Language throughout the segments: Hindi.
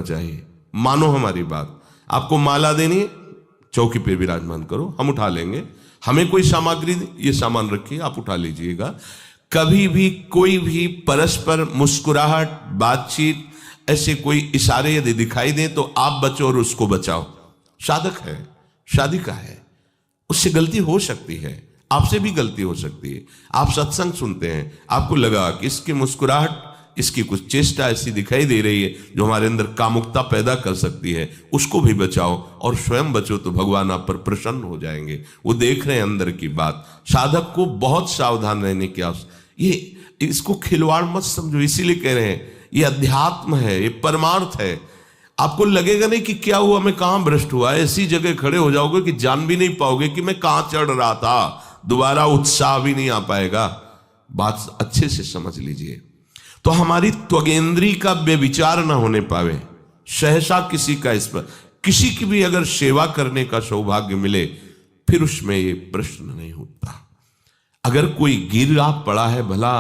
चाहिए। मानो हमारी बात, आपको माला देनी है, चौकी पे विराजमान करो, हम उठा लेंगे। हमें कोई सामग्री, ये सामान रखिए, आप उठा लीजिएगा। कभी भी कोई भी परस्पर मुस्कुराहट, बातचीत, ऐसे कोई इशारे यदि दिखाई दें तो आप बचो और उसको बचाओ। साधक है, शादी का है, उससे गलती हो सकती है, आपसे भी गलती हो सकती है। आप सत्संग सुनते हैं, आपको लगा कि इसकी मुस्कुराहट, इसकी कुछ चेष्टा ऐसी दिखाई दे रही है जो हमारे अंदर कामुकता पैदा कर सकती है, उसको भी बचाओ और स्वयं बचो, तो भगवान आप पर प्रसन्न हो जाएंगे। वो देख रहे हैं अंदर की बात। साधक को बहुत सावधान रहने की आवश्यकता। ये इसको खिलवाड़ मत समझो, इसीलिए कह रहे हैं ये अध्यात्म है, ये परमार्थ है। आपको लगेगा नहीं कि क्या हुआ, मैं कहां भ्रष्ट हुआ, ऐसी जगह खड़े हो जाओगे कि जान भी नहीं पाओगे कि मैं कहां चढ़ रहा था, दोबारा उत्साह भी नहीं आ पाएगा। बात अच्छे से समझ लीजिए। तो हमारी त्वगेंद्री का व्यभिचार ना होने पावे, सहसा किसी का इस पर, किसी की भी अगर सेवा करने का सौभाग्य मिले, फिर उसमें ये प्रश्न नहीं उठता। अगर कोई गिरा पड़ा है, भला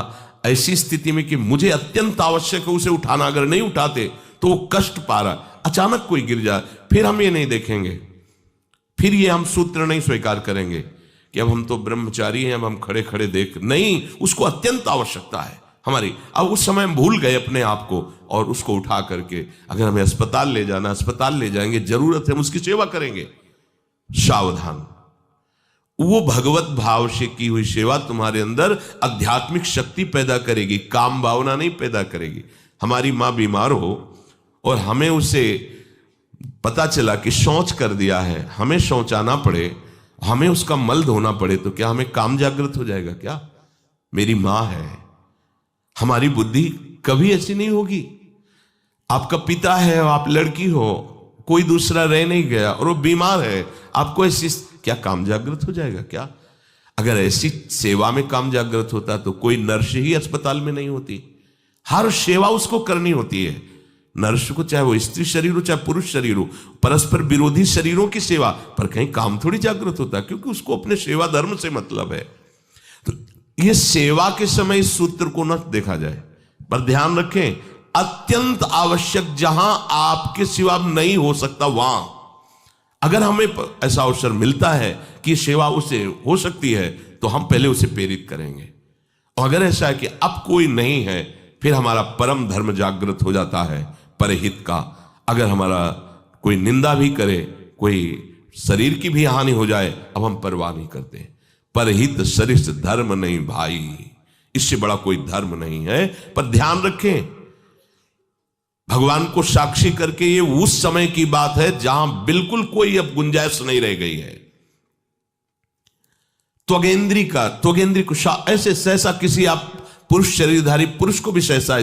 ऐसी स्थिति में कि मुझे अत्यंत आवश्यक है उसे उठाना, अगर नहीं उठाते तो वो कष्ट पा रहा, अचानक कोई गिर जाए, फिर हम ये नहीं देखेंगे, फिर ये हम सूत्र नहीं स्वीकार करेंगे कि अब हम तो ब्रह्मचारी हैं, अब हम खड़े खड़े देख नहीं, उसको अत्यंत आवश्यकता है हमारी। अब उस समय हम भूल गए अपने आप को और उसको उठा करके अगर हमें अस्पताल ले जाना, अस्पताल ले जाएंगे, जरूरत है हम उसकी सेवा करेंगे। सावधान, वो भगवत भाव से की हुई सेवा तुम्हारे अंदर आध्यात्मिक शक्ति पैदा करेगी, काम भावना नहीं पैदा करेगी। हमारी मां बीमार हो और हमें उसे पता चला कि शौच कर दिया है, हमें शौचाना पड़े, हमें उसका मल धोना पड़े, तो क्या हमें काम जागृत हो जाएगा? क्या मेरी मां है। हमारी बुद्धि कभी ऐसी नहीं होगी। आपका पिता है, आप लड़की हो, कोई दूसरा रह नहीं गया और वो बीमार है, आपको ऐसी, क्या काम जागृत हो जाएगा? क्या अगर ऐसी सेवा में काम जागृत होता तो कोई नर्स ही अस्पताल में नहीं होती। हर सेवा उसको करनी होती है, नर्स को, चाहे वो स्त्री शरीर हो चाहे पुरुष शरीर हो, परस्पर विरोधी शरीरों की सेवा, पर कहीं काम थोड़ी जागृत होता, क्योंकि उसको अपने सेवा धर्म से मतलब है। तो ये सेवा के समय इस सूत्र को न देखा जाए, पर ध्यान रखें, अत्यंत आवश्यक जहां आपके सिवा नहीं हो सकता, वहां अगर हमें ऐसा अवसर मिलता है कि सेवा उसे हो सकती है, तो हम पहले उसे प्रेरित करेंगे। और अगर ऐसा है कि अब कोई नहीं है, फिर हमारा परम धर्म जागृत हो जाता है परहित का। अगर हमारा कोई निंदा भी करे, कोई शरीर की भी हानि हो जाए, अब हम परवाह नहीं करते। परहित सरिस धर्म नहीं भाई, इससे बड़ा कोई धर्म नहीं है। पर ध्यान रखें, भगवान को साक्षी करके ये उस समय की बात है जहां बिल्कुल कोई अब गुंजाइश नहीं रह गई है। त्वगेंद्री को ऐसे सहसा किसी आप पुरुष शरीरधारी पुरुष को भी सहसा